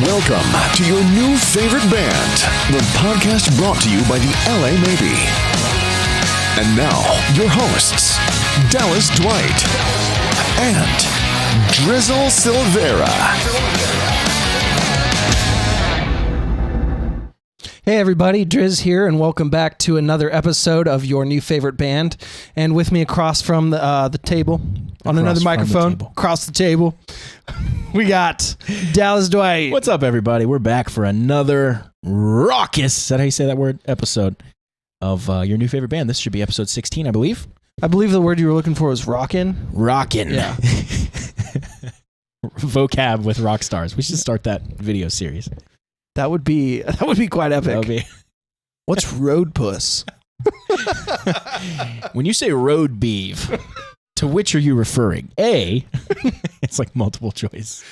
Welcome to your new favorite band, the podcast brought to you by the LA Maybe. And now, your hosts, Dallas Dwight and Drizzle Silvera. Hey everybody, Driz here, and welcome back to another episode of your new favorite band. And with me across from the table, on another microphone, across the table, we got Dallas Dwight. What's up, everybody? We're back for another raucous, is that how you say that word? Episode of your new favorite band. This should be episode 16, I believe. I believe the word you were looking for was rockin'. Rockin'. Yeah. Vocab with rock stars. We should start that video series. That would be quite epic. What's road puss? When you say road beef, to which are you referring? A, it's like multiple choice.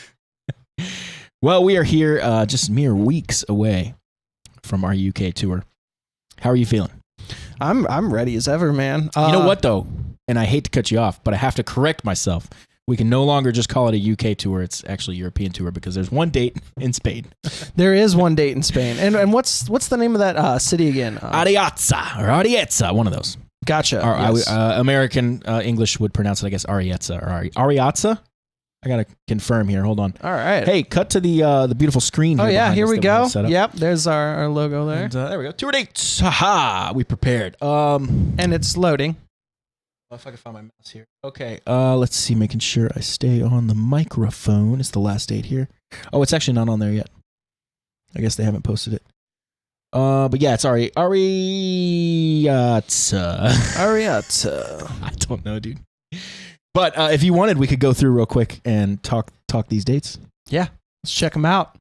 Well, we are here just mere weeks away from our UK tour. How are you feeling? I'm ready as ever, man. You know what, though? And I hate to cut you off, but I have to correct myself. We can no longer just call it a UK tour. It's actually a European tour because there's one date in Spain. There is one date in Spain. And what's the name of that city again? Ariezza, one of those. Gotcha. Yes. American English would pronounce it, I guess, Ariezza or Ariazza. I got to confirm here. Hold on. All right. Hey, cut to the beautiful screen here. Oh, yeah. Here we go. Yep. There's our logo there. And, there we go. Tour dates. Haha. We prepared. And it's loading. If I can find my mouse here. Okay, let's see, making sure I stay on the microphone. It's the last date here. Oh, it's actually not on there yet. I guess they haven't posted it. But yeah, it's Ariazza. Ariazza. I don't know, dude. But if you wanted, we could go through real quick and talk these dates. Yeah, let's check them out.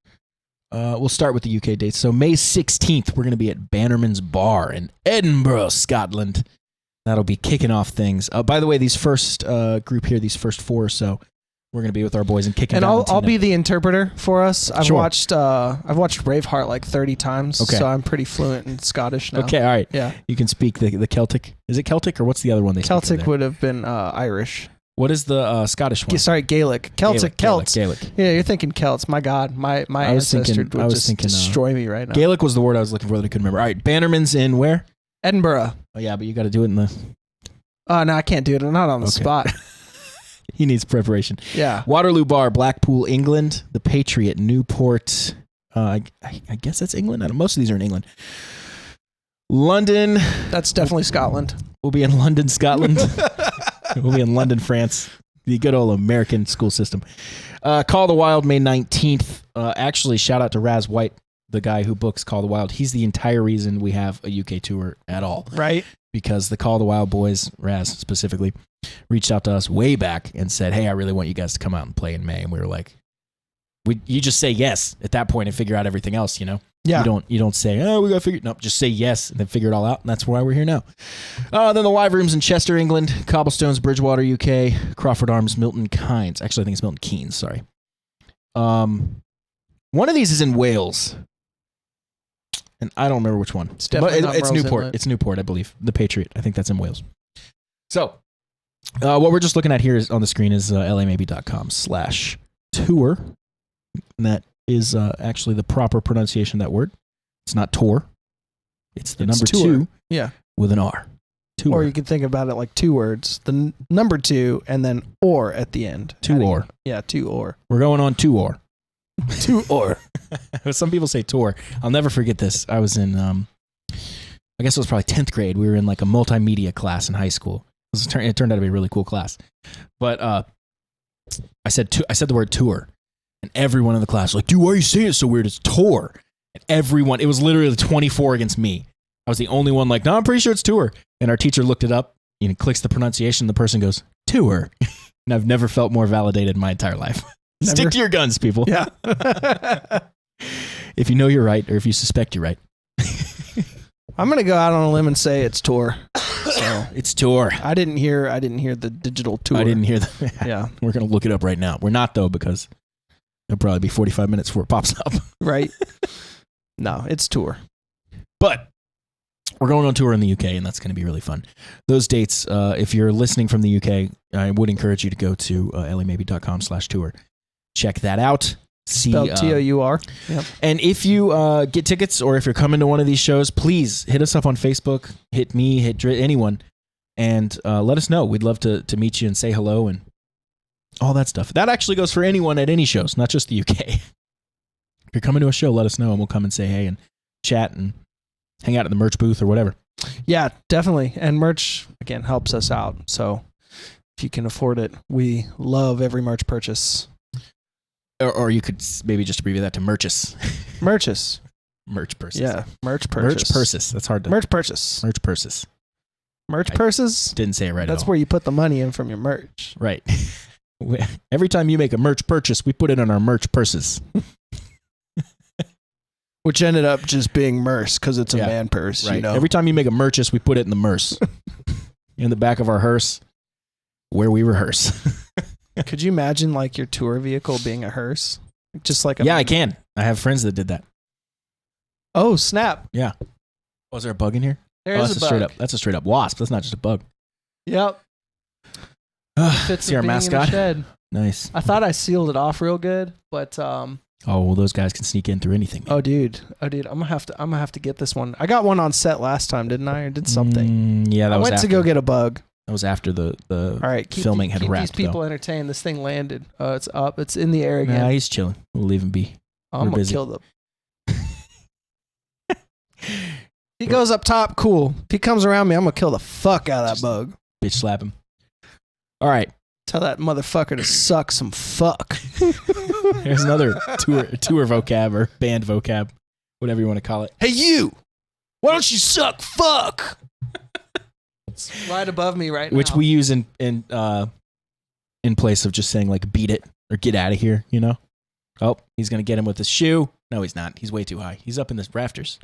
We'll start with the UK dates. So May 16th, we're going to be at Bannerman's Bar in Edinburgh, Scotland. That'll be kicking off things. By the way, these first group here, these first four or so, we're going to be with our boys and kicking. And I'll be the interpreter for us. I've Sure. watched Braveheart like 30 times, okay. So I'm pretty fluent in Scottish now. Okay, all right. Yeah, you can speak the Celtic. Is it Celtic or what's the other one they speak? Celtic would have been Irish. What is the Scottish one? Sorry, Gaelic. Celtic. Celts. Gaelic. Yeah, you're thinking Celts. My God, my ancestor would just destroy me right now. Gaelic was the word I was looking for that I couldn't remember. All right, Bannerman's in where? Edinburgh. Oh yeah, but you got to do it in the. Oh, no, I can't do it. I'm not on the spot. He needs preparation. Yeah. Waterloo Bar, Blackpool, England. The Patriot, Newport. I guess that's England. Most of these are in England. London. That's definitely Scotland. We'll be in London, Scotland. We'll be in London, France. The good old American school system. Call the Wild, May 19th. Actually, shout out to Raz White, the guy who books Call the Wild. He's the entire reason we have a UK tour at all. Right. Because the Call the Wild boys, Raz specifically, reached out to us way back and said, hey, I really want you guys to come out and play in May. And we were like, you just say yes at that point and figure out everything else, you know? Yeah. You don't say, oh, we got to figure it. No, just say yes and then figure it all out. And that's why we're here now. Then the live rooms in Chester, England, Cobblestones, Bridgewater, UK, Crawford Arms, Milton Keynes. Actually, I think it's Milton Keynes, sorry. One of these is in Wales. And I don't remember which one. It's definitely not it's Newport. Inlet. It's Newport, I believe. The Patriot. I think that's in Wales. So, what we're just looking at here is on the screen is lamaybe.com/tour. And that is actually the proper pronunciation of that word. It's not tour. It's the number tour. 2 with an R. Tour. Or you can think about it like two words. The number 2 and then or at the end. Two-or. Yeah, 2-or. We're going on 2-or. 2-or. Some people say tour. I'll never forget this. I was in, I guess it was probably 10th grade. We were in like a multimedia class in high school. It turned out to be a really cool class. But I said the word tour. And everyone in the class was like, dude, why are you saying it so weird? It's tour. And everyone, it was literally 24 against me. I was the only one like, no, I'm pretty sure it's tour. And our teacher looked it up and clicks the pronunciation. The person goes, tour. And I've never felt more validated in my entire life. Never. Stick to your guns, people. Yeah. If you know you're right or if you suspect you're right. I'm going to go out on a limb and say it's tour. So it's tour. I didn't hear the digital tour. I didn't hear that. Yeah. We're going to look it up right now. We're not, though, because it'll probably be 45 minutes before it pops up. Right. No, it's tour. But we're going on tour in the UK, and that's going to be really fun. Those dates, if you're listening from the UK, I would encourage you to go to lamaybe.com/tour. Check that out. Spelled T-O-U-R. Yep. And if you get tickets or if you're coming to one of these shows, please hit us up on Facebook. Hit me, hit anyone, and let us know. We'd love to meet you and say hello and all that stuff. That actually goes for anyone at any shows, not just the UK. If you're coming to a show, let us know and we'll come and say hey and chat and hang out at the merch booth or whatever. Yeah, definitely. And merch, again, helps us out. So if you can afford it, we love every merch purchase. Or you could maybe just abbreviate that to merches. Merches. Merch purses. Yeah, merch purchase. Merch purses. That's hard to... Merch purchase. Merch purses. Merch purses? Didn't say it right That's at all. where you put the money in from your merch. Right. Every time you make a merch purchase, we put it in our merch purses. Which ended up just being merce because it's a man purse, right. you know? Every time you make a merchus, we put it in the merce. In the back of our hearse, where we rehearse. Could you imagine like your tour vehicle being a hearse? Just like I can. I have friends that did that. Oh, snap. Yeah. Was there a bug in here? There is a bug. That's a straight up wasp. That's not just a bug. Yep. Fits See our mascot? shed. Nice. I thought I sealed it off real good, but oh, well, those guys can sneak in through anything. Man. Oh, dude. I'm gonna have to get this one. I got one on set last time, didn't I? Or did something? Yeah, I went to go get a bug. That was after the all right, filming had keep wrapped. These people entertained. This thing landed. It's up. It's in the air again. Nah, he's chilling. We'll leave him be. I'm gonna kill them. He goes up top, cool. If he comes around me, I'm gonna kill the fuck out of that bug. Bitch slap him. All right. Tell that motherfucker to suck some fuck. Here's another tour vocab or band vocab, whatever you want to call it. Hey, you! Why don't you suck fuck? It's right above me right now. Which we use in place of just saying like beat it or get out of here, you know? Oh, he's going to get him with his shoe. No, he's not. He's way too high. He's up in the rafters.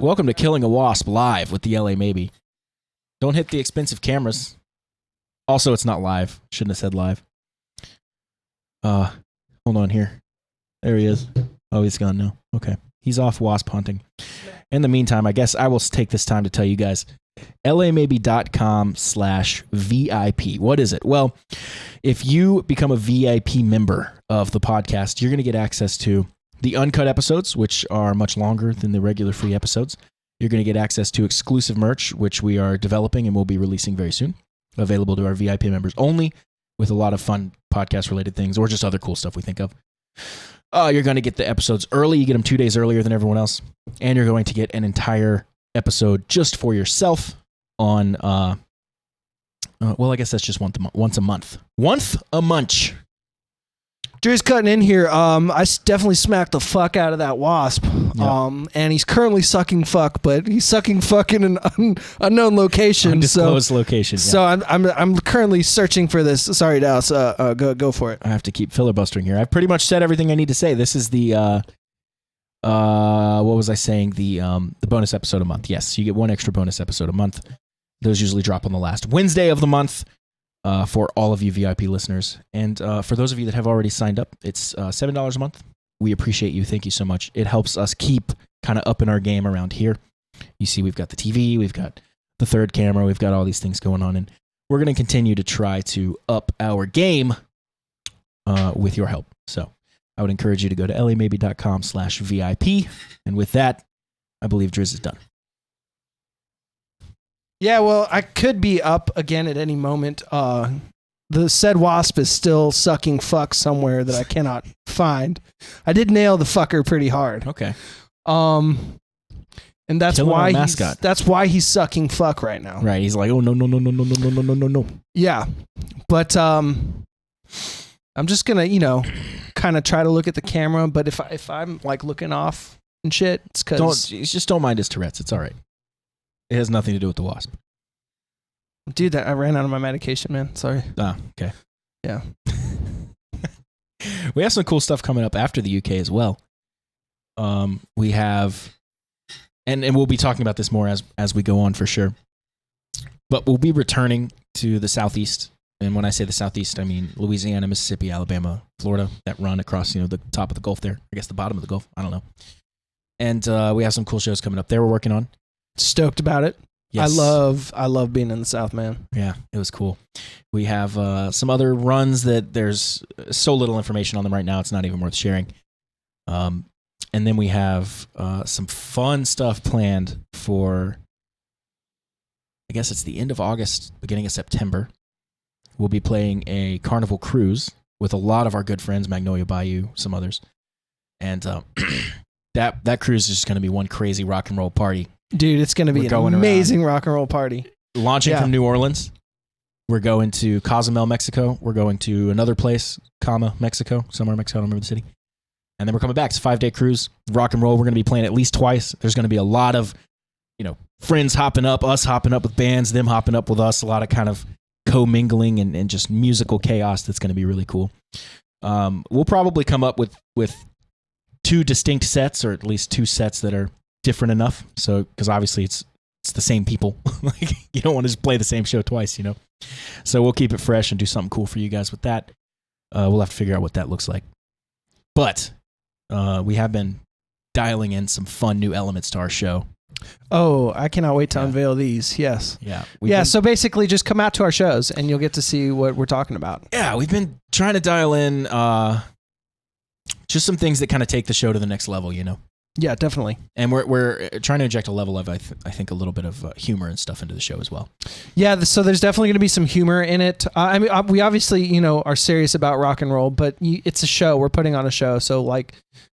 Welcome to Killing a Wasp live with the LA Maybe. Don't hit the expensive cameras. Also, it's not live. Shouldn't have said live. Hold on here. There he is. Oh, he's gone now. Okay. He's off wasp hunting. In the meantime, I guess I will take this time to tell you guys, lamaybe.com/VIP. What is it? Well, if you become a VIP member of the podcast, you're going to get access to the uncut episodes, which are much longer than the regular free episodes. You're going to get access to exclusive merch, which we are developing and will be releasing very soon. Available to our VIP members only, with a lot of fun podcast-related things or just other cool stuff we think of. You're going to get the episodes early. You get them 2 days earlier than everyone else. And you're going to get an entire episode just for yourself on, well, I guess that's just once a month. Once a month. Drew's cutting in here. I definitely smacked the fuck out of that wasp. Yep. And he's currently sucking fuck, but he's sucking fuck in an unknown location. Undisclosed location. Yeah. So I'm currently searching for this. Sorry, Dallas. Go for it. I have to keep filibustering here. I've pretty much said everything I need to say. This is the what was I saying? The bonus episode a month. Yes, you get one extra bonus episode a month. Those usually drop on the last Wednesday of the month. For all of you VIP listeners. And for those of you that have already signed up, it's $7 a month. We appreciate you. Thank you so much. It helps us keep kind of up in our game around here. You see, we've got the TV, we've got the third camera, we've got all these things going on. And we're going to continue to try to up our game with your help. So I would encourage you to go to lamaybe.com/VIP. And with that, I believe Driz is done. Yeah, well, I could be up again at any moment. The said wasp is still sucking fuck somewhere that I cannot find. I did nail the fucker pretty hard. Okay. And that's Killing why our mascot. that's why he's sucking fuck right now. Right. He's like, oh, no. Yeah. But I'm just going to, kind of try to look at the camera, but if I'm like looking off and shit, it's cuz Just don't mind his Tourette's. It's all right. It has nothing to do with the wasp. Dude, I ran out of my medication, man. Sorry. Ah, okay. Yeah. We have some cool stuff coming up after the UK as well. We have, and we'll be talking about this more as we go on for sure. But we'll be returning to the Southeast. And when I say the Southeast, I mean Louisiana, Mississippi, Alabama, Florida, that run across, the top of the Gulf there. I guess the bottom of the Gulf. I don't know. And we have some cool shows coming up there we're working on. Stoked about it. Yes. I love being in the South, man. Yeah, it was cool. We have some other runs that there's so little information on them right now, it's not even worth sharing. And then we have some fun stuff planned for, I guess it's the end of August, beginning of September. We'll be playing a carnival cruise with a lot of our good friends, Magnolia Bayou, some others. And that cruise is just going to be one crazy rock and roll party. Dude, it's going to be an amazing rock and roll party. Launching from New Orleans. We're going to Cozumel, Mexico. We're going to another place, Mexico, somewhere in Mexico. I don't remember the city. And then we're coming back. It's a 5-day cruise, rock and roll. We're going to be playing at least twice. There's going to be a lot of, friends hopping up, us hopping up with bands, them hopping up with us. A lot of kind of co-mingling and just musical chaos that's going to be really cool. We'll probably come up with 2 distinct sets, or at least 2 sets that are different enough. So, because obviously it's the same people. Like, you don't want to just play the same show twice, So we'll keep it fresh and do something cool for you guys with that. We'll have to figure out what that looks like. But we have been dialing in some fun new elements to our show. Oh, I cannot wait to unveil these. Yes. Yeah. So basically just come out to our shows and you'll get to see what we're talking about. Yeah, we've been trying to dial in just some things that kind of take the show to the next level, Yeah, definitely. And we're trying to inject a level of, I think, a little bit of humor and stuff into the show as well. Yeah, so there's definitely going to be some humor in it. We obviously, are serious about rock and roll, but it's a show. We're putting on a show. So,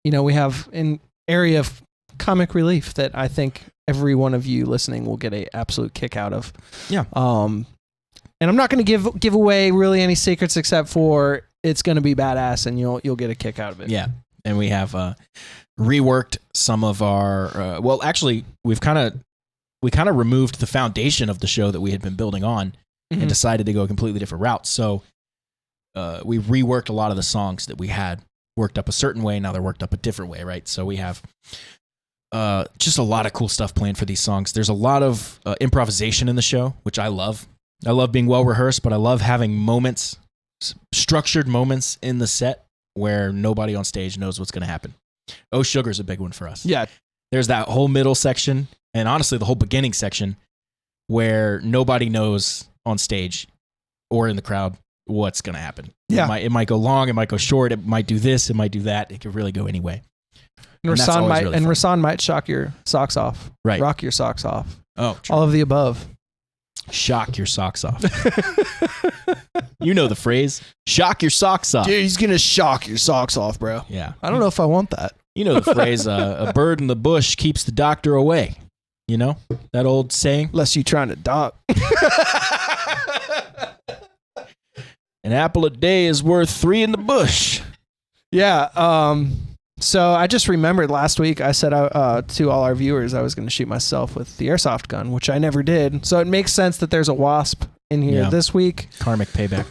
we have an area of comic relief that I think every one of you listening will get an absolute kick out of. Yeah. And I'm not going to give away really any secrets except for it's going to be badass and you'll get a kick out of it. Yeah. And we have reworked some of our actually we kind of removed the foundation of the show that we had been building on and decided to go a completely different route. So we reworked a lot of the songs that we had worked up a certain way. Now they're worked up a different way, right? So we have just a lot of cool stuff planned for these songs. There's a lot of improvisation in the show, which I love. I love being well rehearsed, but I love having moments, structured moments in the set where nobody on stage knows what's going to happen. Oh, Sugar's a big one for us. Yeah. There's that whole middle section, and honestly, the whole beginning section, where nobody knows on stage or in the crowd what's going to happen. Yeah. It might go long, it might go short, it might do this, it might do that. It could really go any way. And Rasan might shock your socks off. Right. Rock your socks off. Oh, true. All of the above. Shock your socks off. You know the phrase. Shock your socks off. Dude, he's going to shock your socks off, bro. Yeah. I don't know if I want that. You know the phrase, a bird in the bush keeps the doctor away. You know? That old saying? Unless you're trying to dock. An apple a day is worth 3 in the bush. Yeah. So I just remembered last week I said to all our viewers I was going to shoot myself with the airsoft gun, which I never did. So it makes sense that there's a wasp in here this week. Karmic payback.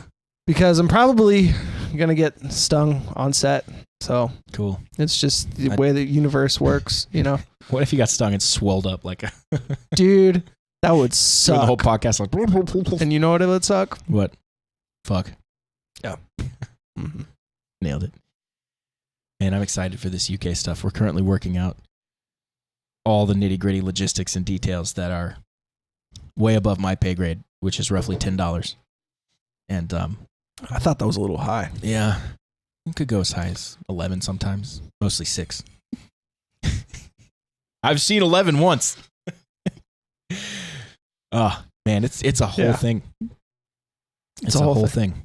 Because I'm probably going to get stung on set. So cool. It's just the way the universe works, you know? What if you got stung and swelled up like a... Dude, that would suck. The whole podcast like... And you know what it would suck? What? Fuck. Yeah. Mm-hmm. Nailed it. And I'm excited for this UK stuff. We're currently working out all the nitty-gritty logistics and details that are way above my pay grade, which is roughly $10. And I thought that was a little high. Yeah. It could go as high as 11 sometimes. Mostly 6. I've seen 11 once. Oh, man, it's a whole thing. It's a whole thing.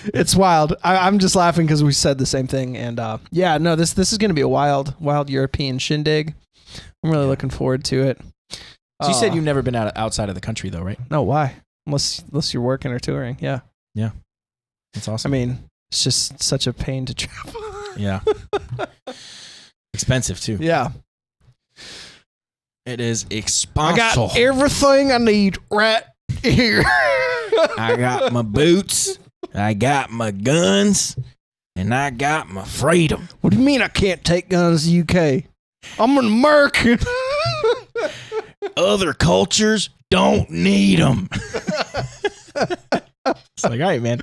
It's wild. I'm just laughing because we said the same thing. And this is going to be a wild European shindig. I'm really looking forward to it. So you said you've never been outside of the country, though, right? No, why? Unless you're working or touring. Yeah. Yeah. That's awesome. I mean, it's just such a pain to travel. Yeah. Expensive, too. Yeah. It is expensive. I got everything I need right here. I got my boots. I got my guns, and I got my freedom. What do you mean I can't take guns to the UK? I'm an American. Other cultures don't need them. It's like, all right, man.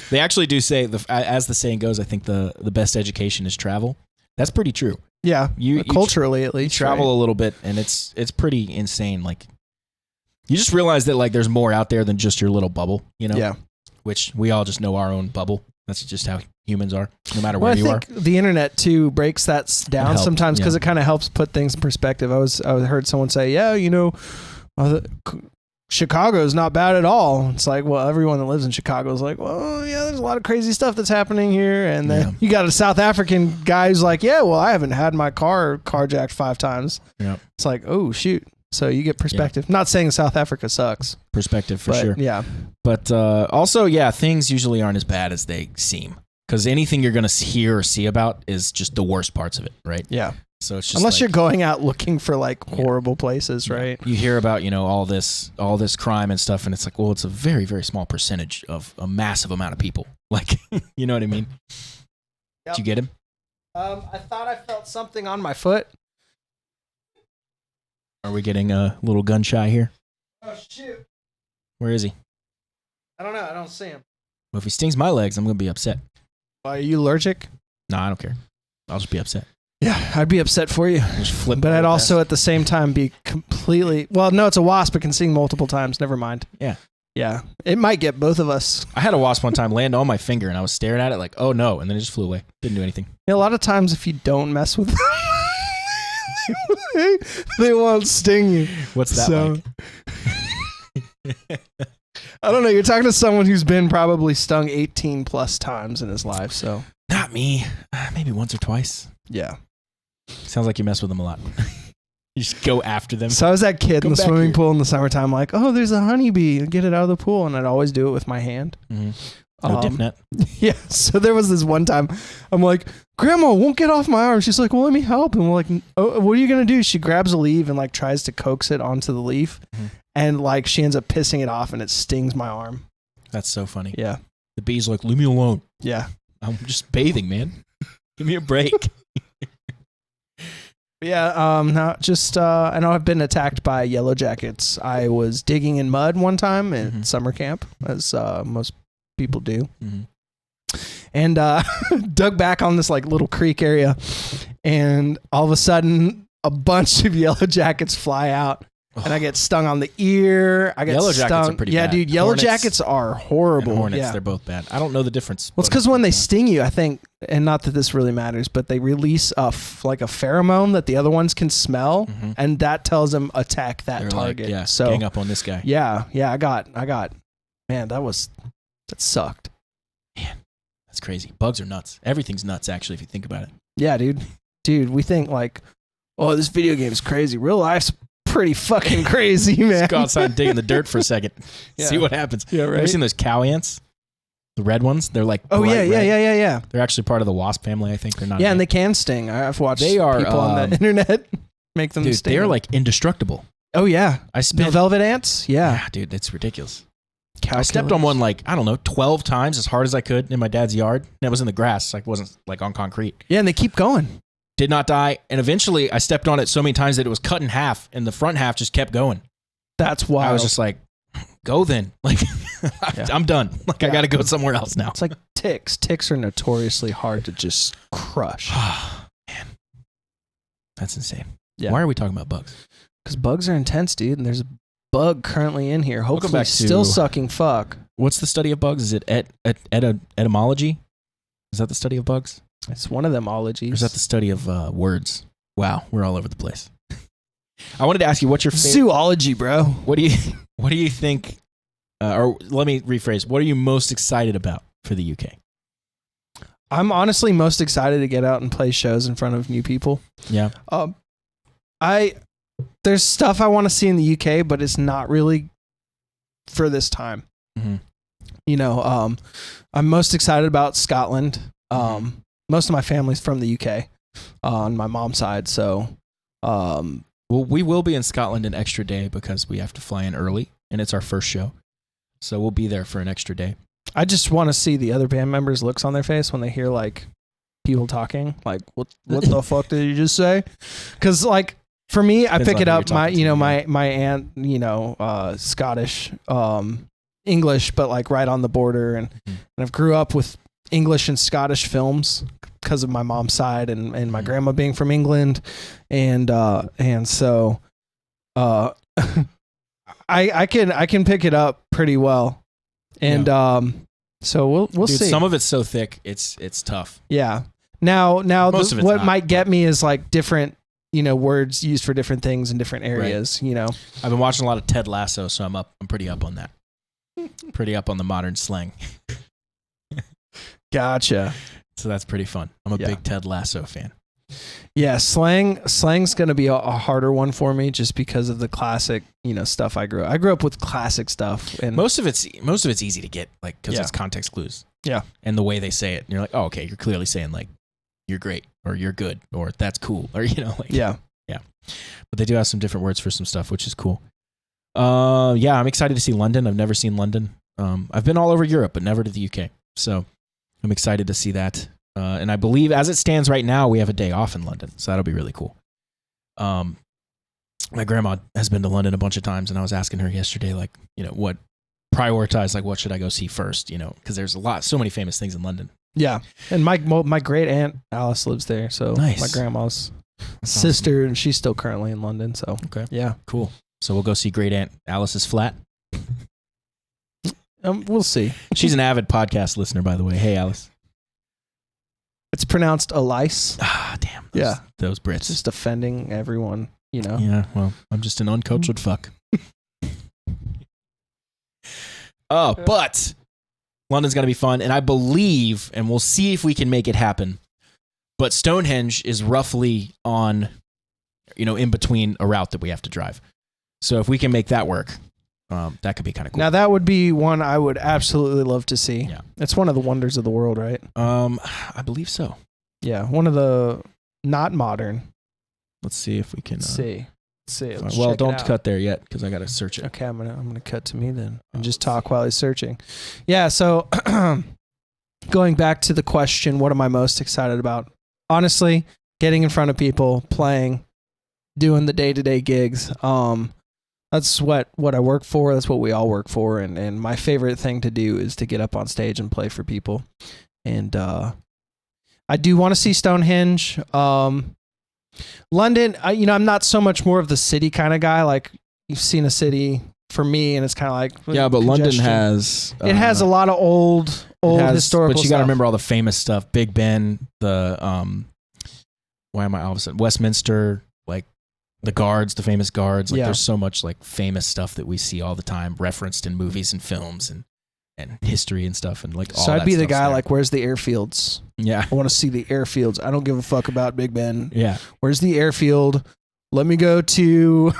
They actually do say, as the saying goes, I think the best education is travel. That's pretty true. Yeah, culturally at least. You travel a little bit, and it's pretty insane. Like, you just realize that like there's more out there than just your little bubble, you know? Yeah. Which we all just know our own bubble. That's just how humans are, no matter where you are. I think the internet too breaks that down sometimes because it kind of helps put things in perspective. I heard someone say, yeah, Chicago's not bad at all. It's like, well, everyone that lives in Chicago is like, well, yeah, there's a lot of crazy stuff that's happening here. And then you got a South African guy who's like, yeah, well, I haven't had my car carjacked 5 times. Yeah. It's like, oh, shoot. So you get perspective. Yeah. Not saying South Africa sucks. Perspective for sure. Yeah. But also, yeah, things usually aren't as bad as they seem. Because anything you're going to hear or see about is just the worst parts of it, right? Yeah. So it's just unless you're going out looking for like horrible places, right? You hear about, all this crime and stuff, and it's like, well, it's a very, very small percentage of a massive amount of people. Like, you know what I mean? Yep. Did you get him? I thought I felt something on my foot. Are we getting a little gun shy here? Oh, shoot. Where is he? I don't know. I don't see him. Well, if he stings my legs, I'm going to be upset. Are you allergic? No, I don't care. I'll just be upset. Yeah, I'd be upset for you. Just flip. But I'd also at the same time be completely... Well, no, it's a wasp. It can sting multiple times. Never mind. Yeah. Yeah. It might get both of us. I had a wasp one time land on my finger, and I was staring at it like, oh, no. And then it just flew away. Didn't do anything. Yeah, a lot of times if you don't mess with them, they won't sting you. What's that like? I don't know. You're talking to someone who's been probably stung 18 plus times in his life, so... Not me. Maybe once or twice. Yeah. Sounds like you mess with them a lot. You just go after them. So I was that kid in the swimming pool in the summertime, like, oh, there's a honeybee. Get it out of the pool. And I'd always do it with my hand. Mm-hmm. No dip net. Yeah. So there was this one time, I'm like, Grandma won't get off my arm. She's like, well, let me help. And we're like, oh, what are you going to do? She grabs a leaf and like tries to coax it onto the leaf. Mm-hmm. And like she ends up pissing it off and it stings my arm. That's so funny. Yeah. The bee's like, leave me alone. Yeah. I'm just bathing, man. Give me a break. Yeah, no, just I know I've been attacked by yellow jackets. I was digging in mud one time at summer camp, as most people do, and dug back on this like little creek area, and all of a sudden a bunch of yellow jackets fly out. And I get stung on the ear. I get yellow stung. Jackets are pretty bad. Yellow Hornets jackets are horrible. And hornets, they're both bad. I don't know the difference. Well, it's because when they sting you, I think, and not that this really matters, but they release like a pheromone that the other ones can smell, and that tells them attack that target. Like, so gang up on this guy. Yeah, I got. Man, that sucked. Man, that's crazy. Bugs are nuts. Everything's nuts, actually, if you think about it. Yeah, dude. We think like, oh, this video game is crazy. Real life's pretty fucking crazy, man. Just go outside and dig in the dirt for a second. See what happens. Yeah, right. Ever seen those cow ants? The red ones? They're like yeah. They're actually part of the wasp family, I think. They're not. Yeah, and they can sting. I've watched people on the internet make them sting. They're like indestructible. Oh yeah. The velvet ants? Yeah, dude, it's ridiculous. Calculus. I stepped on one 12 times as hard as I could in my dad's yard. And it was in the grass. Like wasn't like on concrete. Yeah, and they keep going. Did not die, and eventually I stepped on it so many times that it was cut in half, and the front half just kept going. That's wild. I was just like, go then. Like, I'm done. Like, I got to go somewhere else now. It's like ticks. Ticks are notoriously hard to just crush. Man, that's insane. Yeah. Why are we talking about bugs? Because bugs are intense, dude, and there's a bug currently in here. Hopefully still sucking fuck. What's the study of bugs? Is it etymology? Is that the study of bugs? It's one of them ologies. Or is that the study of words? Wow, we're all over the place. I wanted to ask you, what's your favorite zoology, bro? What do you think? Or let me rephrase. What are you most excited about for the UK? I'm honestly most excited to get out and play shows in front of new people. Yeah. There's stuff I want to see in the UK, but it's not really for this time. Mm-hmm. I'm most excited about Scotland. Most of my family's from the UK on my mom's side, so well, we will be in Scotland an extra day because we have to fly in early, and it's our first show, so we'll be there for an extra day. I just want to see the other band members' looks on their face when they hear like people talking, like what the fuck did you just say? Because like for me, I pick it up. My aunt, Scottish, English, but like right on the border, and I've grew up with English and Scottish films because of my mom's side and my grandma being from England, and so I can pick it up pretty well, and so we'll Dude, see. Some of it's so thick, it's tough. Yeah. Now Most of it's what not, might get me is like different, words used for different things in different areas. I've been watching a lot of Ted Lasso, so I'm pretty up on that. Pretty up on the modern slang. Gotcha. So that's pretty fun. I'm a big Ted Lasso fan. Yeah, slang's gonna be a harder one for me just because of the classic, stuff I grew up with classic stuff, and Most of it's easy to get, like, because it's context clues. Yeah. And the way they say it, and you're like, oh, okay, you're clearly saying like, you're great, or you're good, or that's cool, or yeah. But they do have some different words for some stuff, which is cool. I'm excited to see London. I've never seen London. I've been all over Europe, but never to the UK. So I'm excited to see that. And I believe as it stands right now, we have a day off in London. So that'll be really cool. My grandma has been to London a bunch of times, and I was asking her yesterday, like, what prioritize, like, what should I go see first? Because there's so many famous things in London. Yeah. And my great aunt Alice lives there. So Nice. my grandma's That's sister, and she's still currently in London. So Okay. yeah. Cool. So we'll go see Great Aunt Alice's flat. We'll see. She's an avid podcast listener, by the way. Hey, Alice. It's pronounced Alice. Ah, damn. Yeah. Those Brits. Just offending everyone, Yeah, well, I'm just an uncultured fuck. But London's going to be fun, and I believe, and we'll see if we can make it happen, but Stonehenge is roughly on, in between a route that we have to drive. So if we can make that work, that could be kind of cool. Now that would be one I would absolutely love to see. Yeah. It's one of the wonders of the world, right? I believe so. Yeah, one of the not modern. Let's see if we can. Let's see. Let's Well, check it don't out. cut there yet because I got to search it. Okay, I'm gonna cut to me then and just talk while he's searching. Yeah, so going back to the question, what am I most excited about? Honestly, getting in front of people, playing, doing the day-to-day gigs. That's what I work for. That's what we all work for. And my favorite thing to do is to get up on stage and play for people. And I do want to see Stonehenge. London, I'm not so much more of the city kind of guy. Like, you've seen a city for me, and it's kind of like Yeah, but London congestion. has... It has a lot of old historical But you stuff. got to remember all the famous stuff. Big Ben, the... why am I all of a sudden... Westminster, like, the guards, the famous guards. Like, there's so much, like, famous stuff that we see all the time, referenced in movies and films and history and stuff, and, like, all So that I'd be the stuff's guy there. like, where's the airfields? Yeah. I want to see the airfields. I don't give a fuck about Big Ben. Yeah. Where's the airfield? Let me go to,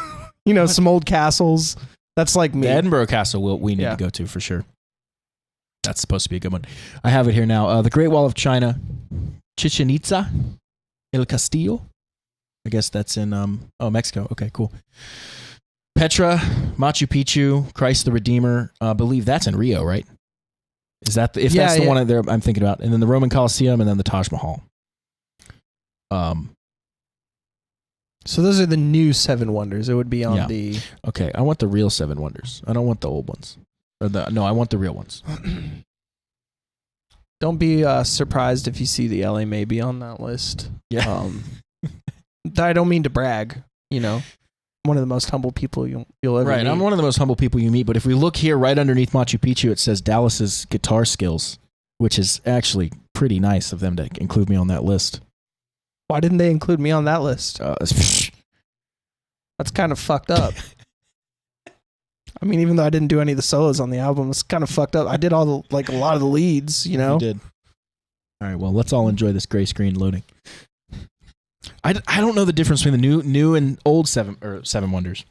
some old castles. That's like me. The Edinburgh Castle we need to go to for sure. That's supposed to be a good one. I have it here now. The Great Wall of China, Chichen Itza, El Castillo. I guess that's in Mexico. Okay, cool. Petra, Machu Picchu, Christ the Redeemer. I believe that's in Rio, right? Is that that's the one there I'm thinking about? And then the Roman Colosseum, and then the Taj Mahal. So those are the new Seven Wonders. It would be on the... Okay, I want the real Seven Wonders. I don't want the old ones. I want the real ones. Don't be surprised if you see the LA Maybe on that list. Yeah. I don't mean to brag, one of the most humble people you'll ever Right, meet. I'm one of the most humble people you meet, but if we look here right underneath Machu Picchu, it says Dallas's guitar skills, which is actually pretty nice of them to include me on that list. Why didn't they include me on that list? That's kind of fucked up. I mean, even though I didn't do any of the solos on the album, it's kind of fucked up. I did all the, a lot of the leads, You did. All right, well, let's all enjoy this gray screen loading. I don't know the difference between the new and old Seven Wonders.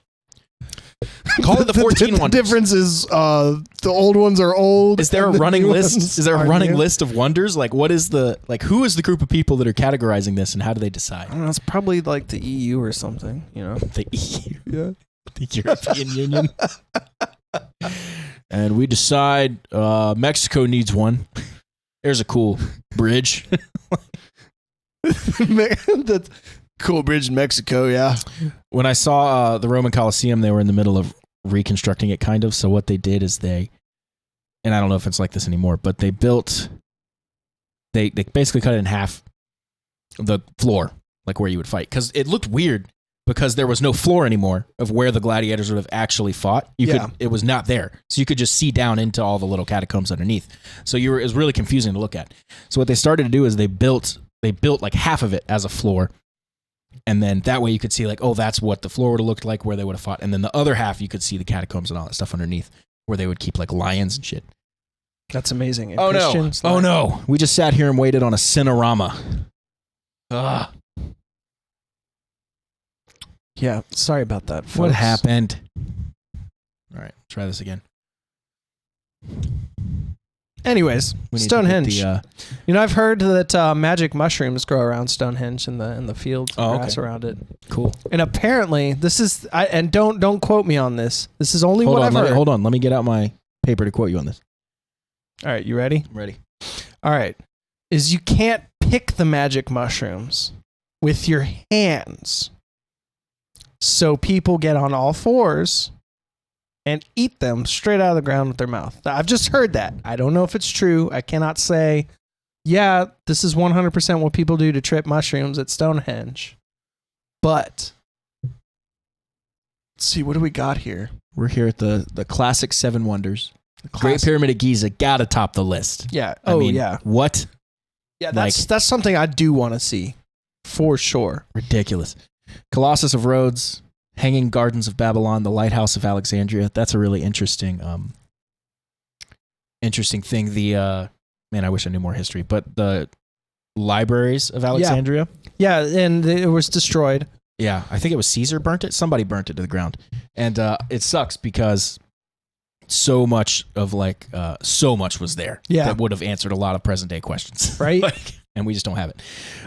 Call it the 14 The Wonders. difference is the old ones are old. Is there a and the running new list? ones Is there a are running new. list of wonders? Like, who is the group of people that are categorizing this, and how do they decide? I don't know. It's probably like the EU or something, The EU, Yeah. the European Union. And we decide Mexico needs one. There's a cool bridge. That's cool bridge in Mexico, yeah. When I saw the Roman Colosseum, they were in the middle of reconstructing it, kind of. So what they did is and I don't know if it's like this anymore, but they built They basically cut it in half, the floor, like where you would fight. Because it looked weird because there was no floor anymore of where the gladiators would have actually fought. It was not there. So you could just see down into all the little catacombs underneath. So it was really confusing to look at. So what they started to do is they built like half of it as a floor. And then that way you could see like, oh, that's what the floor would have looked like where they would have fought. And then the other half, you could see the catacombs and all that stuff underneath where they would keep like lions and shit. That's amazing. And Oh no. We just sat here and waited on a Cinerama. Ugh. Yeah, sorry about that, folks. What happened? All right, try this again. Anyways, Stonehenge. I've heard that magic mushrooms grow around Stonehenge in the fields, grass around it. Cool. And apparently, this is and don't quote me on this. This is only what I've heard. Hold on, let me get out my paper to quote you on this. All right, you ready? I'm ready. All right. Is you can't pick the magic mushrooms with your hands. So people get on all fours and eat them straight out of the ground with their mouth. I've just heard that. I don't know if it's true. I cannot say, yeah, this is 100% what people do to trip mushrooms at Stonehenge. But let's see, what do we got here? We're here at the classic Seven Wonders. Great Pyramid of Giza gotta top the list. Yeah. Yeah. What? Yeah, that's something I do want to see for sure. Ridiculous. Colossus of Rhodes, Hanging Gardens of Babylon, the Lighthouse of Alexandria. That's a really interesting thing. The man, I wish I knew more history, but the libraries of Alexandria. Yeah, and it was destroyed. Yeah, I think it was Caesar burnt it. Somebody burnt it to the ground, and it sucks because so much was there that would have answered a lot of present day questions, right? And we just don't have it.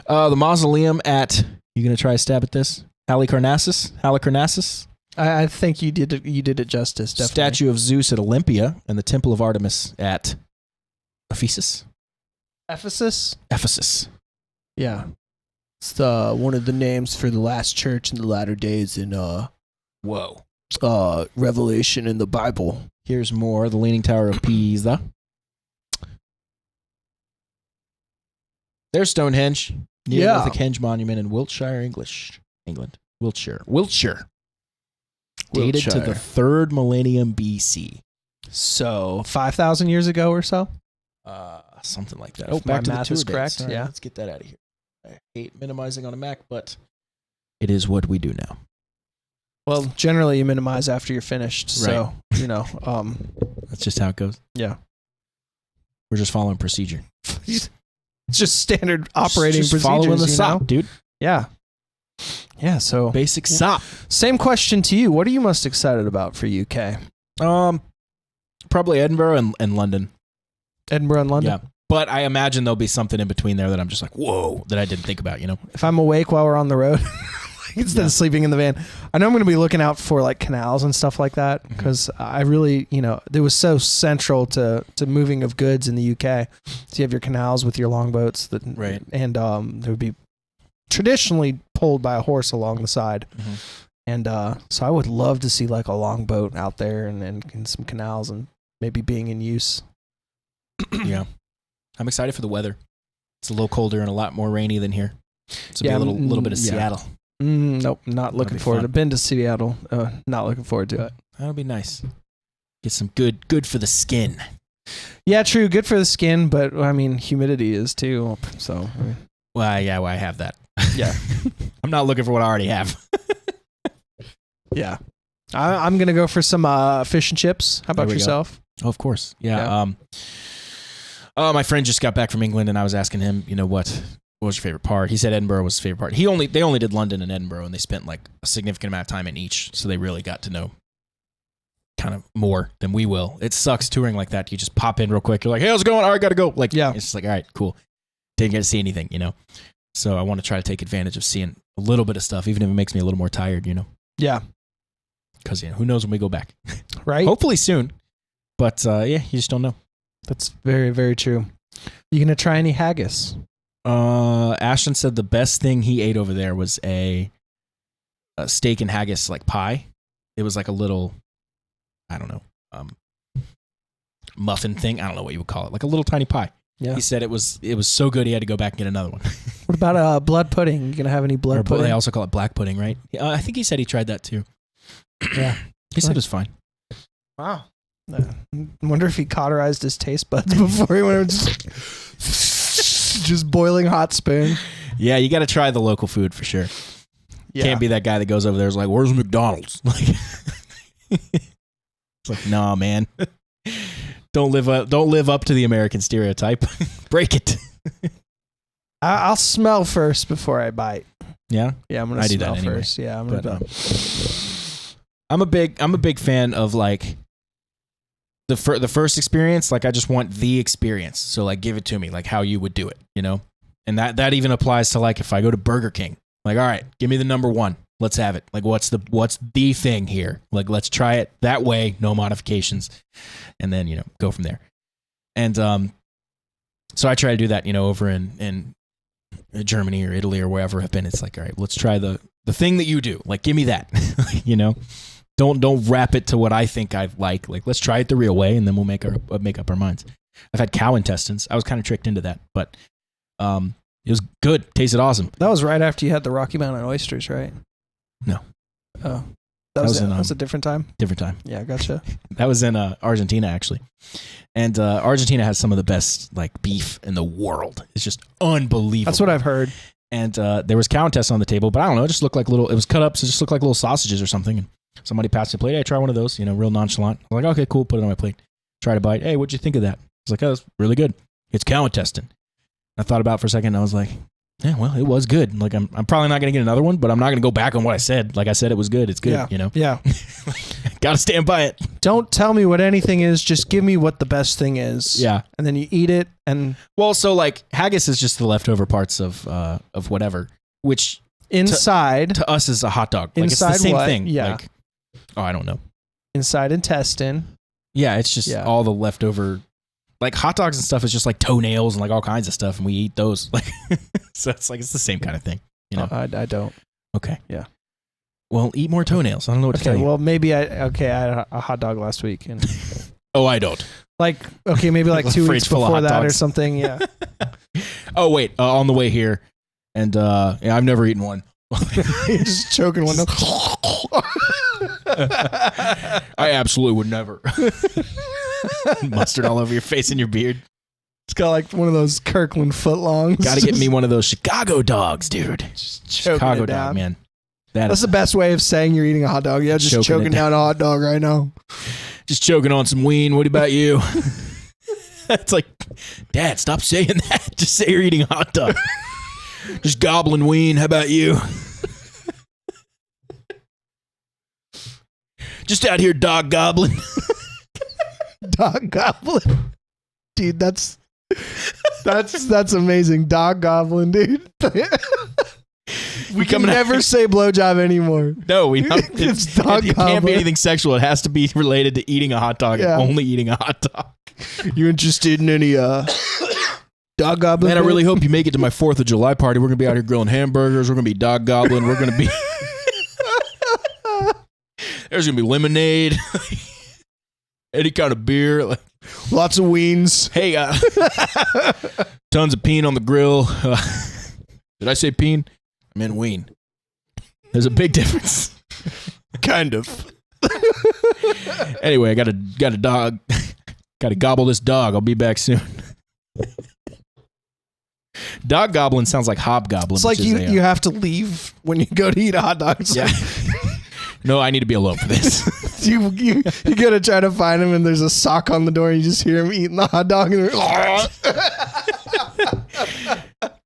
The mausoleum at. You gonna try a stab at this? Halicarnassus? I think you did it justice. Definitely. Statue of Zeus at Olympia and the Temple of Artemis at Ephesus. Ephesus. Yeah, it's one of the names for the last church in the latter days in Revelation in the Bible. Here's more. The Leaning Tower of Pisa. There's Stonehenge. Neolithic Henge Monument in Wiltshire, England. Wiltshire. Dated to the 3rd millennium BC. So 5,000 years ago or so? Something like that. If back to the tour is correct. Right, yeah. Let's get that out of here. I hate minimizing on a Mac, but it is what we do now. Well, generally you minimize after you're finished. So, that's just how it goes. Yeah. We're just following procedure. It's just standard operating procedures. Following the SOP, dude. Yeah. Yeah, so basic SOP. Same question to you. What are you most excited about for UK? Probably Edinburgh and London. Edinburgh and London? Yeah. But I imagine there'll be something in between there that I'm just like, whoa, that I didn't think about, If I'm awake while we're on the road, instead of sleeping in the van, I know I'm going to be looking out for like canals and stuff like that because I really, it was so central to moving of goods in the UK. So you have your canals with your longboats right. And they would be traditionally pulled by a horse along the side. Mm-hmm. And so I would love to see like a longboat out there and some canals and maybe being in use. Yeah. I'm excited for the weather. It's a little colder and a lot more rainy than here. So be a little bit of Seattle. Nope, not looking forward to it. I've been to Seattle. Not looking forward to it. That'll be nice. Get some good for the skin. Yeah, true. Good for the skin, but I mean, humidity is too. So, I have that. Yeah. I'm not looking for what I already have. Yeah. I'm going to go for some fish and chips. How about yourself? Oh, of course. Yeah. My friend just got back from England and I was asking him, what was your favorite part? He said Edinburgh was his favorite part. They only did London and Edinburgh and they spent like a significant amount of time in each. So they really got to know kind of more than we will. It sucks touring like that. You just pop in real quick. You're like, hey, how's it going? All right, got to go. Like, yeah, it's just like, all right, cool. Didn't get to see anything, So I want to try to take advantage of seeing a little bit of stuff, even if it makes me a little more tired, Yeah. Because, who knows when we go back. Right. Hopefully soon. But, you just don't know. That's very, very true. You going to try any haggis? Ashton said the best thing he ate over there was a steak and haggis like pie. It was like a little, I don't know, muffin thing. I don't know what you would call it. Like a little tiny pie. Yeah. He said it was so good he had to go back and get another one. What about blood pudding? You gonna have any blood pudding? They also call it black pudding, right? I think he said he tried that too. Yeah. He said it was fine. Wow. I wonder if he cauterized his taste buds before he went just boiling hot spoon. Yeah, you got to try the local food for sure. Yeah. Can't be that guy that goes over there and is like, where's McDonald's? Like, it's like, nah, man. Don't live up to the American stereotype. Break it. I'll smell first before I bite. Yeah? Yeah, I'm going to smell first. Yeah, I'm going to. I'm a big fan of like the first experience. Like I just want the experience. So like give it to me, like how you would do it, you know? And that even applies to like if I go to Burger King, like, all right, give me the number one. Let's have it. Like what's the thing here? Like let's try it that way, no modifications. And then, you know, go from there. And so I try to do that, you know, over in Germany or Italy or wherever I've been. It's like, all right, let's try the thing that you do. Like give me that. You know? Don't wrap it to what I think I like. Like, let's try it the real way, and then we'll make up our minds. I've had cow intestines. I was kind of tricked into that, but it was good. Tasted awesome. That was right after you had the Rocky Mountain oysters, right? No. Oh, that was a different time. Different time. Yeah, gotcha. That was in Argentina actually, and Argentina has some of the best like beef in the world. It's just unbelievable. That's what I've heard. And there was cow intestines on the table, but I don't know. It just looked like it was cut up, so it just looked like little sausages or something. And somebody passed me a plate. Hey, try one of those, you know, real nonchalant. I'm like, okay, cool. Put it on my plate. Try to bite. Hey, what'd you think of that? I was like, oh, that's really good. It's cow intestine. I thought about it for a second. And I was like, yeah, well, it was good. Like, I'm probably not going to get another one, but I'm not going to go back on what I said. Like I said, it was good. It's good, you know? Yeah. Got to stand by it. Don't tell me what anything is. Just give me what the best thing is. Yeah. And then you eat it. And well, so like haggis is just the leftover parts of whatever, which inside to us is a hot dog. Like inside it's the same what? thing. Yeah. Like, oh, I don't know. Inside intestine. Yeah, it's just all the leftover, like hot dogs and stuff is just like toenails and like all kinds of stuff, and we eat those. Like, so it's like it's the same kind of thing, you know. I don't. Okay. Yeah. Well, eat more toenails. I don't know what to tell you. Well, maybe I had a hot dog last week, and oh, I don't. Like maybe like 2 weeks before that dogs. or something. Yeah. Oh wait, on the way here, and yeah, I've never eaten one. You're just choking one. I absolutely would never. Mustard all over your face and your beard. It's got like one of those Kirkland footlongs. Got to get me one of those Chicago dogs, dude. Just choking Chicago it down. dog, man. That's the best way of saying you're eating a hot dog. Yeah, just choking down a hot dog right now. Just choking on some ween. What about you? It's like, Dad, stop saying that. Just say you're eating a hot dog. Just gobbling ween. How about you? Just out here dog gobbling. Dog goblin. Dude, that's amazing. Dog goblin, dude. We can never say blowjob anymore. No, we don't. It's dog it can't be anything sexual. It has to be related to eating a hot dog and only eating a hot dog. You interested in any dog goblin? Man, I really hope you make it to my 4th of July party. We're going to be out here grilling hamburgers. We're going to be dog gobbling. We're going to be... There's going to be lemonade. Any kind of beer. Lots of weens. Hey, tons of peen on the grill. Did I say peen? I meant ween. There's a big difference. Kind of. Anyway, I got a dog. Got to gobble this dog. I'll be back soon. Dog goblin sounds like hobgoblin. It's like you have to leave when you go to eat a hot dog. It's like, no, I need to be alone for this. you gotta try to find him, and there's a sock on the door. And you just hear him eating the hot dog, and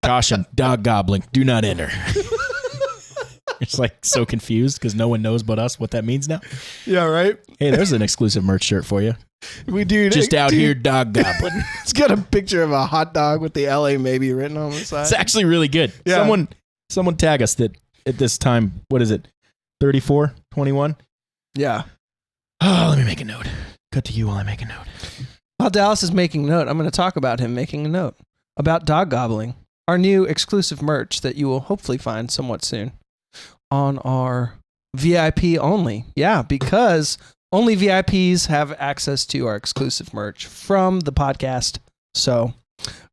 caution, dog gobbling, do not enter. It's like so confused because no one knows but us what that means now. Yeah, right. Hey, there's an exclusive merch shirt for you. We do just out here dog gobbling. It's got a picture of a hot dog with the LA maybe written on the side. It's actually really good. Yeah. Someone tag us that at this time. What is it? 34, 21. Yeah. Oh, let me make a note. Cut to you while I make a note. While Dallas is making a note, I'm going to talk about him making a note about dog gobbling, our new exclusive merch that you will hopefully find somewhat soon on our VIP only. Yeah, because only VIPs have access to our exclusive merch from the podcast. So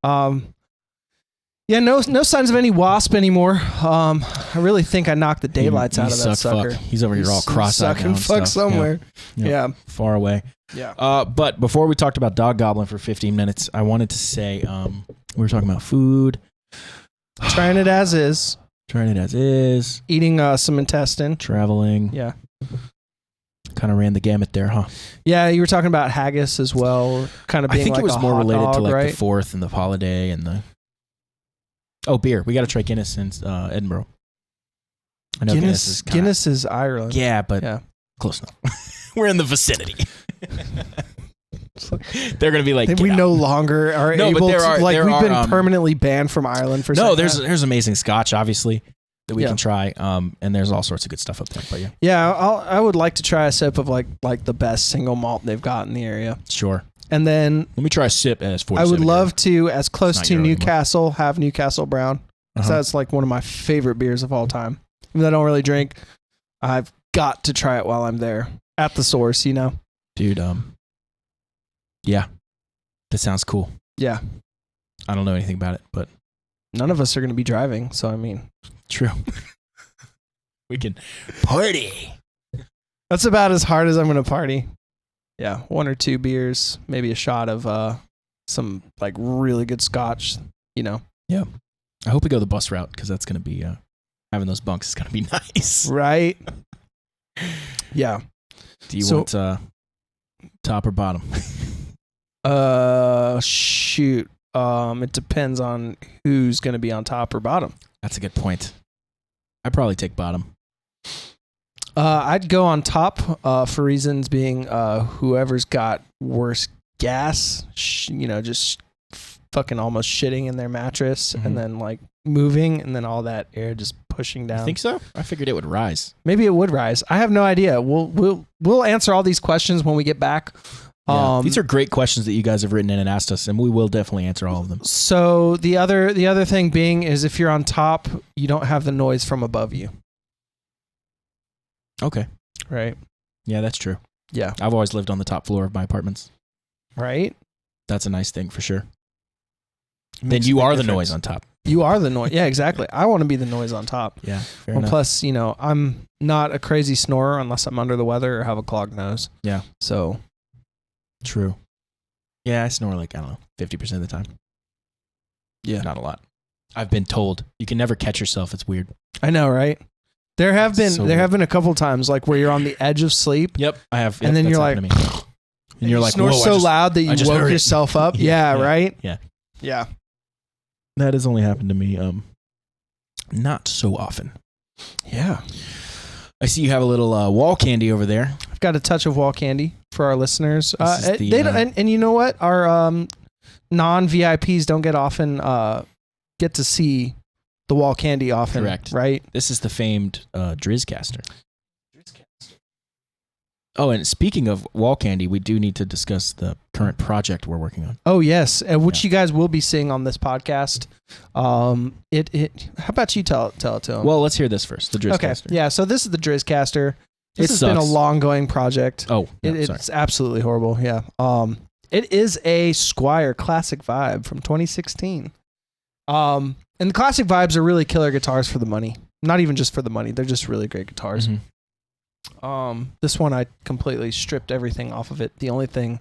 Yeah, no signs of any wasp anymore. I really think I knocked the daylights out of that sucker. Fuck. He's over here all cross-eyed sucking fuck somewhere. Yeah. Far away. Yeah. But before we talked about Doggobbling for 15 minutes, I wanted to say we were talking about food. Trying it as is. Eating some intestine. Traveling. Yeah. Kind of ran the gamut there, huh? Yeah, you were talking about haggis as well. Kind of being I think like it was a more hot related dog, to like right? the 4th and the holiday and the... Oh, beer. We got to try Guinness in Edinburgh. I know Guinness is Ireland. Yeah, but close enough. We're in the vicinity. They're going to be like, we out. No longer are able to, like, we've been permanently banned from Ireland for there's amazing scotch, obviously, that we can try. And there's all sorts of good stuff up there. But yeah. Yeah, I would like to try a sip of like the best single malt they've got in the area. Sure. And then let me try a sip as 47. I would love to, as close to Newcastle, have Newcastle Brown. Because that's like one of my favorite beers of all time. Even though I don't really drink, I've got to try it while I'm there at the source, you know? Dude, yeah, that sounds cool. Yeah. I don't know anything about it, but none of us are going to be driving, so I mean. True. We can party. That's about as hard as I'm going to party. Yeah, 1 or 2 beers, maybe a shot of some like really good scotch, you know. Yeah. I hope we go the bus route because that's going to be having those bunks is going to be nice. Right? Yeah. Do you want top or bottom? Shoot. It depends on who's going to be on top or bottom. That's a good point. I'd probably take bottom. I'd go on top for reasons being whoever's got worse gas, just fucking almost shitting in their mattress and then like moving and then all that air just pushing down. You think so? I figured it would rise. Maybe it would rise. I have no idea. We'll answer all these questions when we get back. Yeah. These are great questions that you guys have written in and asked us, and we will definitely answer all of them. So the other thing being is if you're on top, you don't have the noise from above you. Okay. Right. Yeah, that's true. Yeah. I've always lived on the top floor of my apartments. Right. That's a nice thing for sure. Then you are the noise on top. You are the noise. Yeah, exactly. I want to be the noise on top. Yeah. Fair enough. Plus, I'm not a crazy snorer unless I'm under the weather or have a clogged nose. Yeah. So. True. Yeah, I snore like, I don't know, 50% of the time. Yeah. Not a lot. I've been told you can never catch yourself. It's weird. I know, right? There have been a couple times like where you're on the edge of sleep. Yep, I have. And then you're like, and you're like, snore so loud that you woke yourself up. Yeah, right? Yeah. Yeah. That has only happened to me not so often. Yeah. I see you have a little wall candy over there. I've got a touch of wall candy for our listeners. And you know what? Our non-VIPs don't get to see the wall candy often. Correct. Right? This is the famed Drizzcaster. Oh, and speaking of wall candy, we do need to discuss the current project we're working on. Oh, yes. Which you guys will be seeing on this podcast. How about you tell it to them? Well, let's hear this first. The Drizzcaster. Okay. Yeah. So this is the Drizzcaster. This has been a long going project. Oh, no, it's absolutely horrible. Yeah. It is a Squier Classic Vibe from 2016. And the Classic Vibes are really killer guitars for the money. Not even just for the money. They're just really great guitars. Mm-hmm. This one I completely stripped everything off of it. The only thing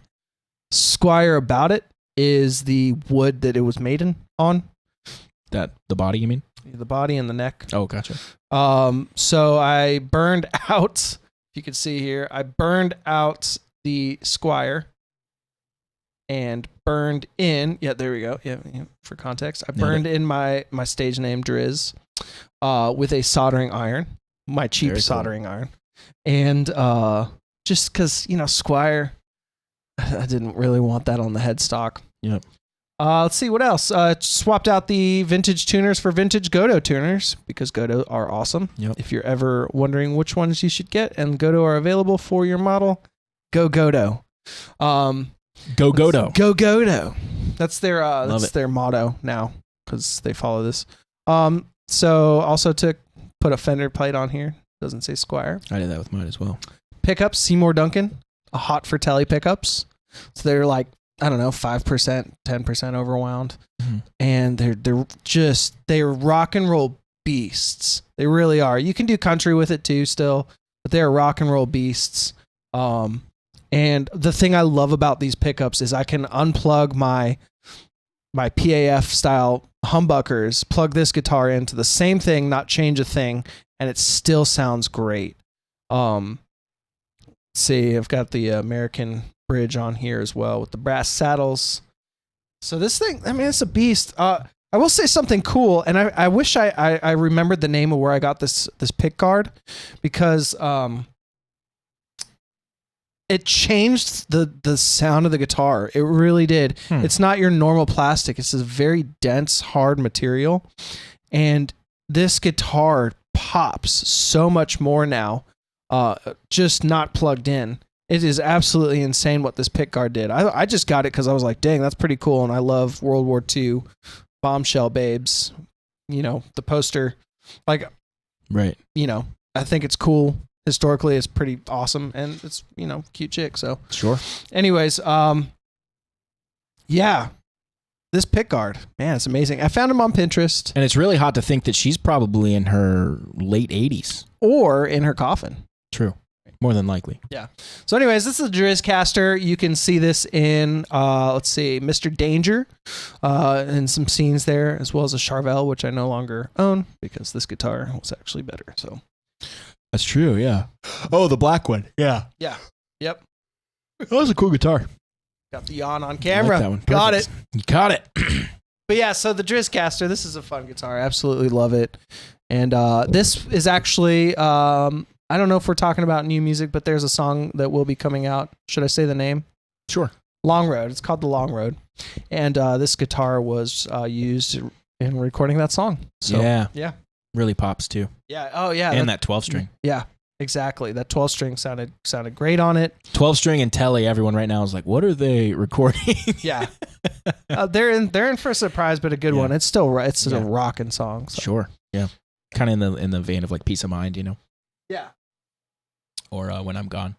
Squier about it is the wood that it was made on. That the body, you mean? The body and the neck. Oh, gotcha. So I burned out, if you can see here, I burned out the Squier and burned in, there we go. Yeah, for context. I burned in my stage name Driz with a soldering iron, my cheap soldering iron. And just because, Squier, I didn't really want that on the headstock. Yep. Let's see what else. Swapped out the vintage tuners for vintage Godo tuners because Godo are awesome. Yep. If you're ever wondering which ones you should get and Godo are available for your model, go Godo. Go Godo. Go Godo. That's their motto now because they follow this. So also put a fender plate on here. Doesn't say Squier. I did that with mine as well. Pickups, Seymour Duncan, a hot for telly pickups. So they're like, I don't know, 5%, 10% overwound. and they're rock and roll beasts. They really are. You can do country with it too still, but they're rock and roll beasts. And the thing I love about these pickups is I can unplug my PAF style humbuckers, plug this guitar into the same thing, not change a thing, and it still sounds great. Let's see, I've got the American bridge on here as well with the brass saddles. So this thing, I mean, it's a beast. I will say something cool, and I wish I remembered the name of where I got this pick guard, because it changed the sound of the guitar. It really did. It's not your normal plastic. It's a very dense, hard material. And this guitar pops so much more now, just not plugged in. It is absolutely insane what this pick guard did. I just got it because I was like, dang, that's pretty cool. And I love World War II bombshell babes. You know, the poster. Like, right. You know, I think it's cool. Historically, it's pretty awesome, and it's, you know, cute chick. So sure. Anyways, yeah, this pick guard, man, it's amazing. I found him on Pinterest, and it's really hot to think that she's probably in her late 80s or in her coffin. True, more than likely. Yeah. So, anyways, this is a Drizzcaster. You can see this in, let's see, Mr. Danger, and some scenes there, as well as a Charvel, which I no longer own because this guitar was actually better. So. That's true, yeah. Oh, the black one. Yeah. Yeah. Yep. That was a cool guitar. Got the yawn on camera. I like that one. Got it. You caught it. But yeah, so the Drizzcaster, this is a fun guitar. I absolutely love it. And this is actually, I don't know if we're talking about new music, but there's a song that will be coming out. Should I say the name? Sure. Long Road. It's called The Long Road. And this guitar was used in recording that song. So, yeah. Really pops too. Yeah. Oh, yeah. And that 12 string. Yeah, exactly. That 12 string sounded great on it. 12 string and Telly. Everyone right now is like, what are they recording? Yeah. They're in for a surprise, but a good one. It's still it's a rocking song. So. Sure. Yeah. Kind of in the vein of like Peace of Mind, you know. Yeah. Or When I'm Gone.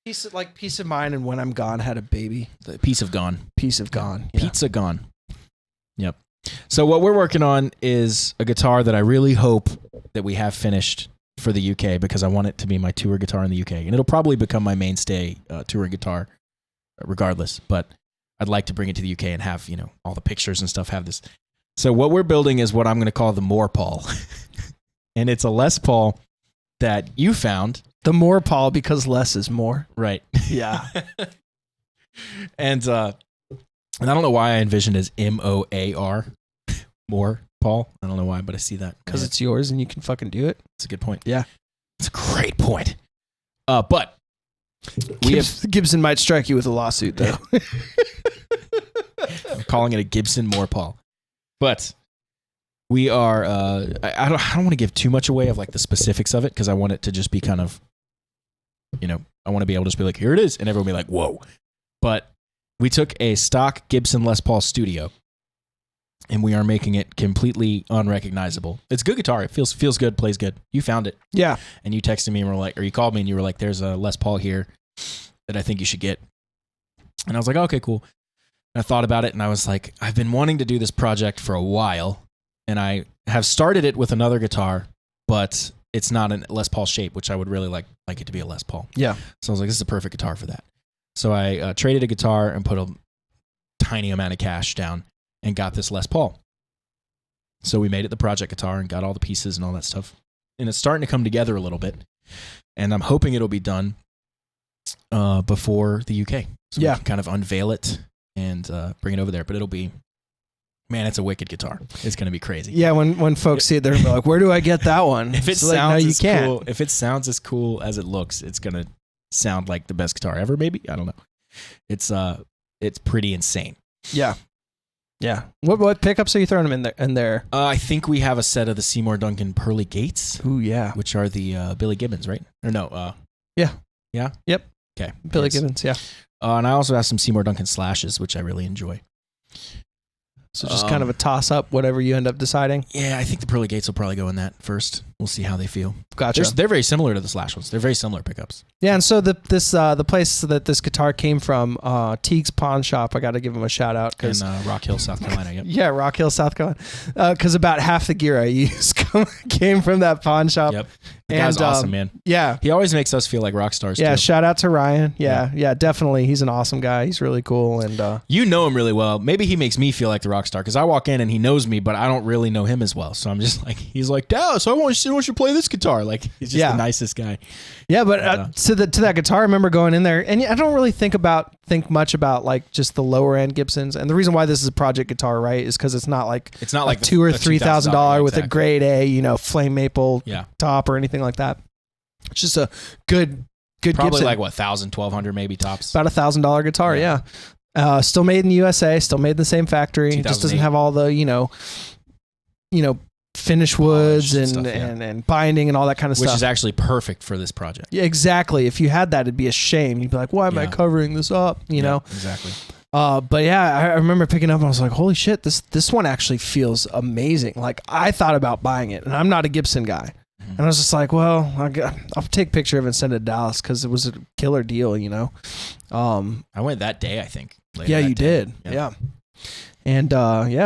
Peace of Mind and When I'm Gone had a baby. The Peace of Gone. Peace of Gone. Yeah. Pizza Gone. Yep. So what we're working on is a guitar that I really hope that we have finished for the UK, because I want it to be my tour guitar in the UK, and it'll probably become my mainstay touring guitar regardless, but I'd like to bring it to the UK and have, you know, all the pictures and stuff have this. So what we're building is what I'm going to call the More Paul. And it's a Les Paul that you found. The More Paul, because less is more. Right. Yeah. And I don't know why I envisioned as MOAR, More Paul. I don't know why, but I see that. Because it's yours and you can fucking do it. It's a good point. Yeah. It's a great point. But Gibson might strike you with a lawsuit, though. I'm calling it a Gibson More Paul. But we are, I don't want to give too much away of like the specifics of it, because I want it to just be kind of, you know, I want to be able to just be like, here it is. And everyone will be like, whoa. But we took a stock Gibson Les Paul Studio, and we are making it completely unrecognizable. It's a good guitar. It feels good, plays good. You found it. Yeah. And you texted me and were like, or you called me and you were like, there's a Les Paul here that I think you should get. And I was like, okay, cool. And I thought about it and I was like, I've been wanting to do this project for a while, and I have started it with another guitar, but it's not a Les Paul shape, which I would really like it to be a Les Paul. Yeah. So I was like, this is a perfect guitar for that. So I traded a guitar and put a tiny amount of cash down and got this Les Paul. So we made it the project guitar and got all the pieces and all that stuff. And it's starting to come together a little bit. And I'm hoping it'll be done before the UK. So we can kind of unveil it and bring it over there. But it'll be, man, it's a wicked guitar. It's going to be crazy. Yeah, when folks see it, they're like, where do I get that one? If it sounds cool, if it sounds as cool as it looks, it's going to sound like the best guitar ever, maybe. I don't know. It's pretty insane. Yeah. Yeah. What pickups are you throwing them in there? I think we have a set of the Seymour Duncan Pearly Gates. Ooh, yeah. Which are the Billy Gibbons, right? Or no? Yeah. Yeah? Yep. Okay. Billy Gibbons, yeah. And I also have some Seymour Duncan Slashes, which I really enjoy. So just kind of a toss-up, whatever you end up deciding? Yeah, I think the Pearly Gates will probably go in that first. We'll see how they feel. Gotcha. They're very similar to the Slash ones. They're very similar pickups. Yeah, and so the place that this guitar came from, Teague's Pawn Shop. I got to give him a shout out In Rock Hill, South Carolina. Yep. Yeah, Rock Hill, South Carolina. Because about half the gear I use came from that pawn shop. Yep. The guy's awesome, man. Yeah. He always makes us feel like rock stars. Yeah. Too. Shout out to Ryan. Yeah, definitely. He's an awesome guy. He's really cool. And you know him really well. Maybe he makes me feel like the rock star because I walk in and he knows me, but I don't really know him as well. So I'm just like, he's like, Dallas, I want you to play this guitar. Like, he's just the nicest guy. Yeah, but to that guitar, I remember going in there, and I don't really think much about like just the lower end Gibsons. And the reason why this is a project guitar, right, is because it's not like $2,000 or $3,000 with a grade A, flame maple top or anything like that. It's just a good probably Gibson. like what, $1,000, $1,200 maybe tops. About $1,000 guitar, yeah. Still made in the USA, still made in the same factory. It just doesn't have all the finish woods and binding and all that kind of stuff. Which is actually perfect for this project. Yeah, exactly. If you had that, it'd be a shame. You'd be like, why am I covering this up? You know? Exactly. But yeah, I remember picking up and I was like, holy shit, this one actually feels amazing. Like I thought about buying it, and I'm not a Gibson guy. And I was just like, well, I'll take a picture of it and send it to Dallas because it was a killer deal, I went that day, I think. Yeah, you did. Yeah. And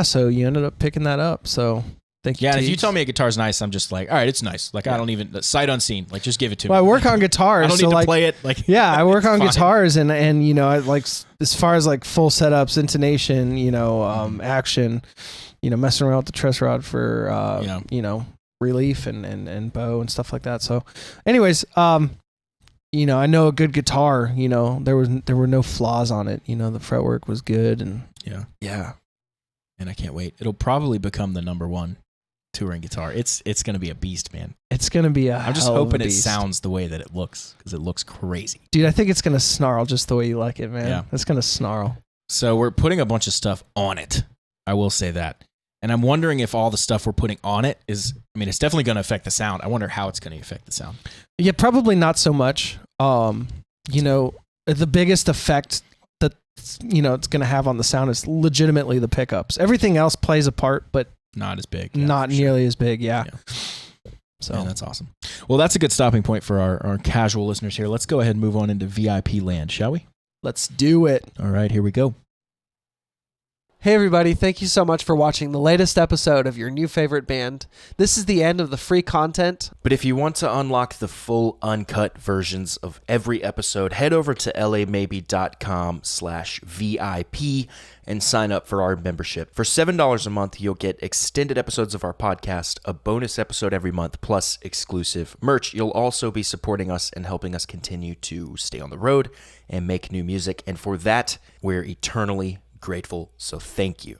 so you ended up picking that up. So thank you. Yeah, and if you tell me a guitar's nice, I'm just like, all right, it's nice. Like I don't even sight unseen. Like just give it to me. Well, I work on guitars. I don't need to play it. Like I work on guitars and I like as far as like full setups, intonation, action, messing around with the truss rod for relief and bow and stuff like that. So anyways, I know a good guitar, there were no flaws on it. The fretwork was good and yeah. And I can't wait. It'll probably become the number one touring guitar. It's going to be a beast, man. It's going to be I'm just hoping it sounds the way that it looks because it looks crazy. Dude, I think it's going to snarl just the way you like it, man. Yeah. It's going to snarl. So we're putting a bunch of stuff on it. I will say that. And I'm wondering if all the stuff we're putting on it it's definitely going to affect the sound. I wonder how it's going to affect the sound. Yeah, probably not so much. The biggest effect that, it's going to have on the sound is legitimately the pickups. Everything else plays a part, but not as big. Not nearly as big. Yeah. So that's awesome. Well, that's a good stopping point for our casual listeners here. Let's go ahead and move on into VIP land, shall we? Let's do it. All right, here we go. Hey everybody, thank you so much for watching the latest episode of your new favorite band. This is the end of the free content. But if you want to unlock the full uncut versions of every episode, head over to lamaybe.com/VIP and sign up for our membership. For $7 a month, you'll get extended episodes of our podcast, a bonus episode every month, plus exclusive merch. You'll also be supporting us and helping us continue to stay on the road and make new music. And for that, we're eternally grateful, so thank you.